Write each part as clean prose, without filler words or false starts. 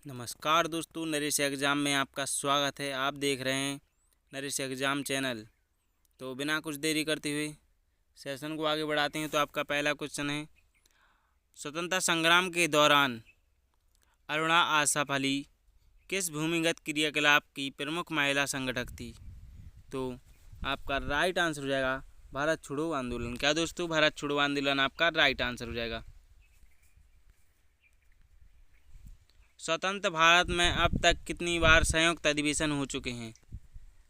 नमस्कार दोस्तों, नरेश एग्ज़ाम में आपका स्वागत है। आप देख रहे हैं नरेश एग्ज़ाम चैनल। तो बिना कुछ देरी करते हुए सेशन को आगे बढ़ाते हैं। तो आपका पहला क्वेश्चन है, स्वतंत्रता संग्राम के दौरान अरुणा आसफ अली किस भूमिगत क्रियाकलाप की प्रमुख महिला संगठक थी? तो आपका राइट आंसर हो जाएगा भारत छोड़ो आंदोलन। क्या दोस्तों, भारत छोड़ो आंदोलन आपका राइट आंसर हो जाएगा। स्वतंत्र भारत में अब तक कितनी बार संयुक्त अधिवेशन हो चुके हैं?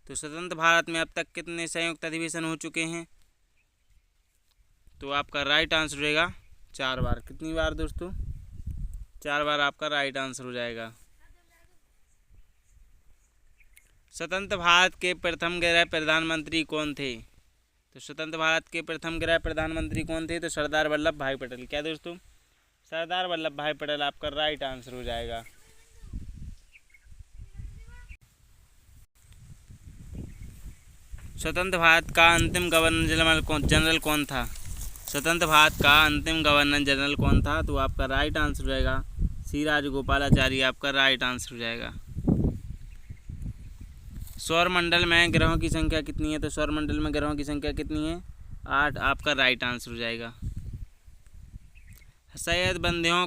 तो स्वतंत्र भारत में अब तक कितने संयुक्त अधिवेशन हो चुके हैं? तो आपका राइट आंसर हो जाएगा 4 बार। कितनी बार दोस्तों? 4 बार आपका राइट आंसर हो जाएगा। स्वतंत्र भारत के प्रथम गृह प्रधानमंत्री कौन थे? तो स्वतंत्र भारत के प्रथम गृह प्रधानमंत्री कौन थे? तो सरदार वल्लभ भाई पटेल। क्या दोस्तों? सरदार वल्लभ भाई पटेल आपका राइट आंसर हो जाएगा। स्वतंत्र भारत का अंतिम गवर्नर जनरल कौन था? स्वतंत्र भारत का अंतिम गवर्नर जनरल कौन था? तो आपका राइट आंसर हो जाएगा सी राजगोपालाचारी आपका राइट आंसर हो जाएगा। सौरमंडल में ग्रहों की संख्या कितनी है? तो सौरमंडल में ग्रहों की संख्या कितनी है? 8 आपका राइट आंसर हो जाएगा। सैयद बंधुओं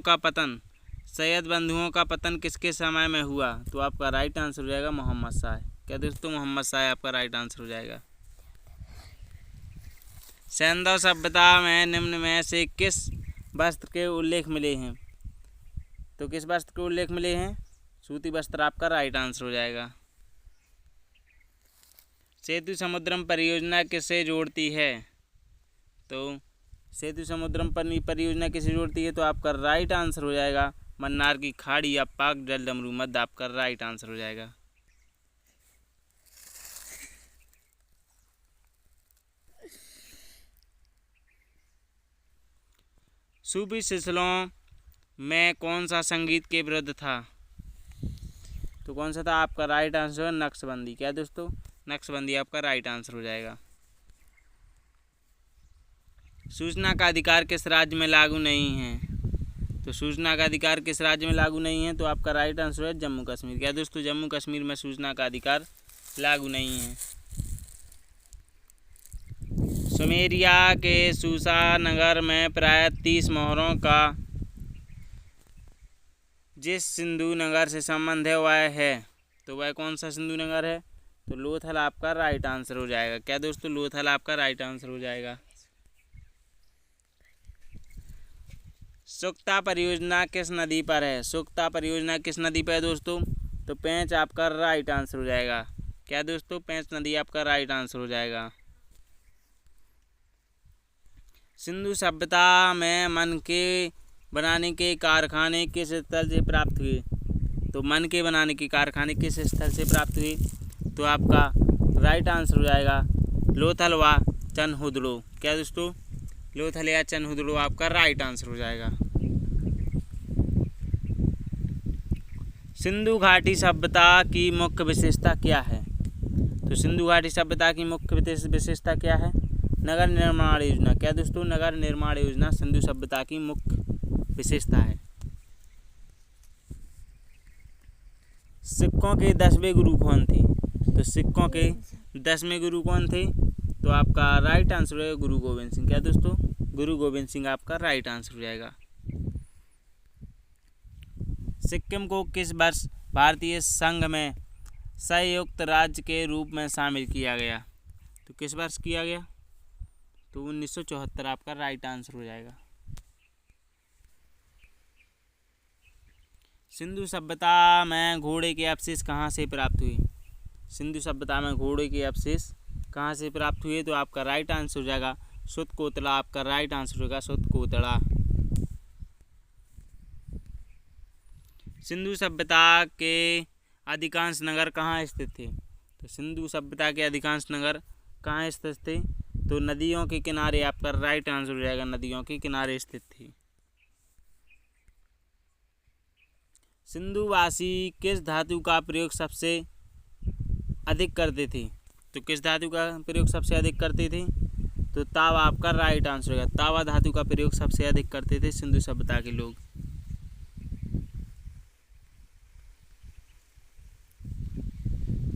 का पतन किसके समय में हुआ? तो आपका राइट आंसर हो जाएगा मोहम्मद शाह। क्या दोस्तों? मोहम्मद शाह आपका राइट आंसर हो जाएगा। सैंधव सभ्यता में निम्न में से किस वस्त्र के उल्लेख मिले हैं? तो किस वस्त्र के उल्लेख मिले हैं? सूती वस्त्र आपका राइट आंसर हो जाएगा। सेतु समुद्रम परियोजना किसे जोड़ती है? तो सेतु समुद्रम परियोजना किसे जोड़ती है? तो आपका राइट आंसर हो जाएगा मन्नार की खाड़ी या पाक जलडमरू मध्य आपका राइट आंसर हो जाएगा। सूफी सिलसिलों में कौन सा संगीत के विरुद्ध था? तो कौन सा था? आपका राइट आंसर है नक्शबंदी। क्या दोस्तों? नक्शबंदी आपका राइट आंसर हो जाएगा। सूचना का अधिकार किस राज्य में लागू नहीं है? तो सूचना का अधिकार किस राज्य में लागू नहीं है? तो आपका राइट आंसर है जम्मू कश्मीर। क्या दोस्तों? जम्मू कश्मीर में सूचना का अधिकार लागू नहीं है। सुमेरिया के सूसा नगर में प्राय 30 मोहरों का जिस सिंधु नगर से संबंध है वह है, तो वह कौन सा सिंधु नगर है? तो लोथल आपका राइट आंसर हो जाएगा। क्या दोस्तों? लोथल आपका राइट आंसर हो जाएगा। सुक्ता परियोजना किस नदी पर है? सुक्ता परियोजना किस नदी पर है दोस्तों? तो पेंच आपका राइट आंसर हो जाएगा। क्या दोस्तों? पेंच नदी आपका राइट आंसर हो जाएगा। सिंधु सभ्यता में मन के बनाने के कारखाने किस स्थल से प्राप्त हुए? तो मन के बनाने के कारखाने किस स्थल से प्राप्त हुए? तो आपका राइट आंसर हो जाएगा लोथल व चनहुदड़ो। क्या दोस्तों? लोथल या चनहुदड़ो आपका राइट आंसर हो जाएगा। सिंधु घाटी सभ्यता की मुख्य विशेषता क्या है? तो सिंधु घाटी सभ्यता की मुख्य विशेषता क्या है? नगर निर्माण योजना। क्या दोस्तों? नगर निर्माण योजना सिंधु सभ्यता की मुख्य विशेषता है। सिक्कों के 10वें गुरु कौन थे? तो सिक्कों के 10वें गुरु कौन थे? तो आपका राइट आंसर है गुरु गोविंद सिंह। क्या दोस्तों? गुरु गोविंद सिंह आपका राइट आंसर हो जाएगा। सिक्किम को किस वर्ष भारतीय संघ में संयुक्त राज्य के रूप में शामिल किया गया? तो किस वर्ष किया गया? तो 1974 आपका राइट आंसर हो जाएगा। सिंधु सभ्यता में घोड़े के अवशेष कहाँ से प्राप्त हुए? सिंधु सभ्यता में घोड़े के अवशेष कहाँ से प्राप्त हुए? तो आपका राइट आंसर हो जाएगा सुतकोतला आपका राइट आंसर होगा सुतकोतला। सिंधु सभ्यता के अधिकांश नगर कहाँ स्थित थे? तो सिंधु सभ्यता के अधिकांश नगर कहाँ स्थित थे? तो नदियों के किनारे आपका राइट आंसर हो जाएगा नदियों के किनारे स्थित थी। सिंधुवासी किस धातु का प्रयोग सबसे अधिक करते थे? तो किस धातु का प्रयोग सबसे अधिक करते थे? तो तावा आपका राइट आंसर होगा। तावा धातु का प्रयोग सबसे अधिक करते थे सिंधु सभ्यता के लोग।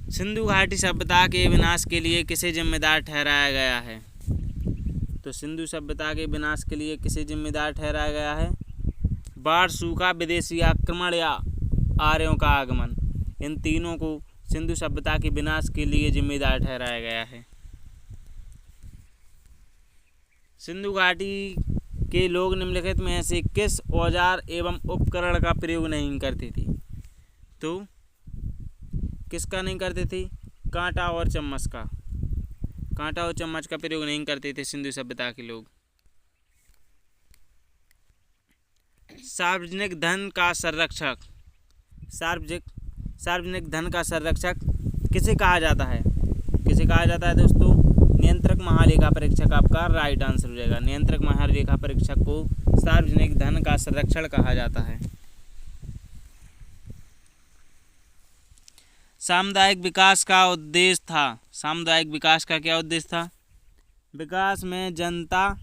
सिंधु घाटी सभ्यता के विनाश के लिए किसे जिम्मेदार ठहराया गया है? तो सिंधु सभ्यता के विनाश के लिए किसे जिम्मेदार ठहराया गया है? बाढ़, सूखा, विदेशी आक्रमण या आर्यों का आगमन, इन तीनों को सिंधु सभ्यता के विनाश के लिए जिम्मेदार ठहराया गया है। सिंधु घाटी के लोग निम्नलिखित में से किस औजार एवं उपकरण का प्रयोग नहीं करते थे? तो किसका नहीं करते थे? कांटा और चम्मच का। कांटा और चम्मच का प्रयोग नहीं करते थे सिंधु सभ्यता के लोग। सार्वजनिक धन का संरक्षक, सार्वजनिक धन का संरक्षक किसे कहा जाता है? किसे कहा जाता है दोस्तों? नियंत्रक महालेखा परीक्षक आपका राइट आंसर हो जाएगा। नियंत्रक महालेखा परीक्षक को सार्वजनिक धन का संरक्षण कहा जाता है। सामुदायिक विकास का उद्देश्य था। सामुदायिक विकास का क्या उद्देश्य था? विकास में जनता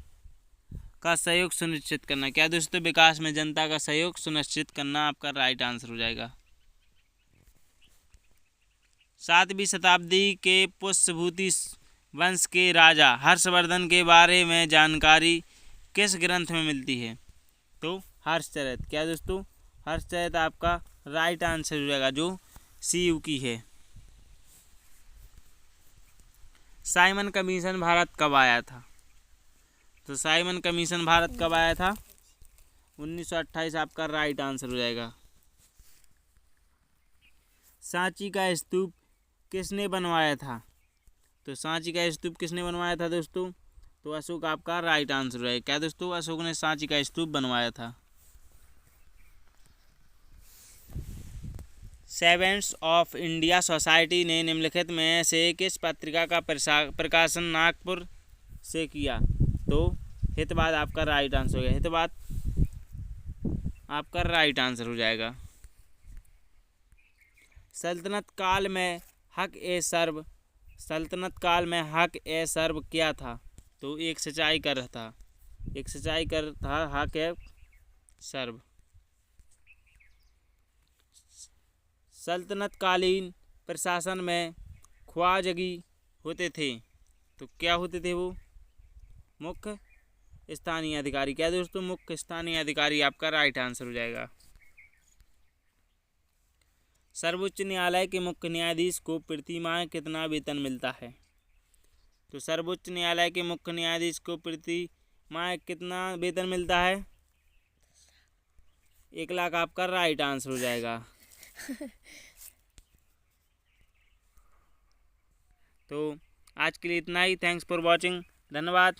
का सहयोग सुनिश्चित करना। क्या दोस्तों? विकास में जनता का सहयोग सुनिश्चित करना आपका राइट आंसर हो जाएगा। 7वीं शताब्दी के पुष्यभूति वंश के राजा हर्षवर्धन के बारे में जानकारी किस ग्रंथ में मिलती है? तो हर्षचरित। क्या दोस्तों? हर्षचरित आपका राइट आंसर हो जाएगा, जो CU की है। साइमन कमीशन भारत कब आया था? तो साइमन कमीशन भारत कब आया था? 1928 आपका राइट आंसर हो जाएगा। सांची का स्तूप किसने बनवाया था? तो सांची का स्तूप किसने बनवाया था दोस्तों? तो अशोक आपका राइट आंसर हो जाएगा। क्या दोस्तों? अशोक ने सांची का स्तूप बनवाया था। सेवेंट्स ऑफ इंडिया सोसाइटी ने निम्नलिखित में से किस पत्रिका का प्रकाशन नागपुर से किया? तो हितवाद आपका राइट आंसर हो गया। हितवाद आपका राइट आंसर हो जाएगा। सल्तनत काल में हक ए सर्व क्या था? तो एक सिंचाई कर था। एक सिंचाई कर था हक ए सर्व। सल्तनत कालीन प्रशासन में ख्वाजगी होते थे, तो क्या होते थे वो? मुख्य स्थानीय अधिकारी। क्या दोस्तों? मुख्य स्थानीय अधिकारी आपका राइट आंसर हो जाएगा। सर्वोच्च न्यायालय के मुख्य न्यायाधीश को प्रतिमाह कितना वेतन मिलता है? तो सर्वोच्च न्यायालय के मुख्य न्यायाधीश को प्रतिमाह कितना वेतन मिलता है? 1 लाख आपका राइट आंसर हो जाएगा। तो आज के लिए इतना ही। Thanks for watching. धन्यवाद।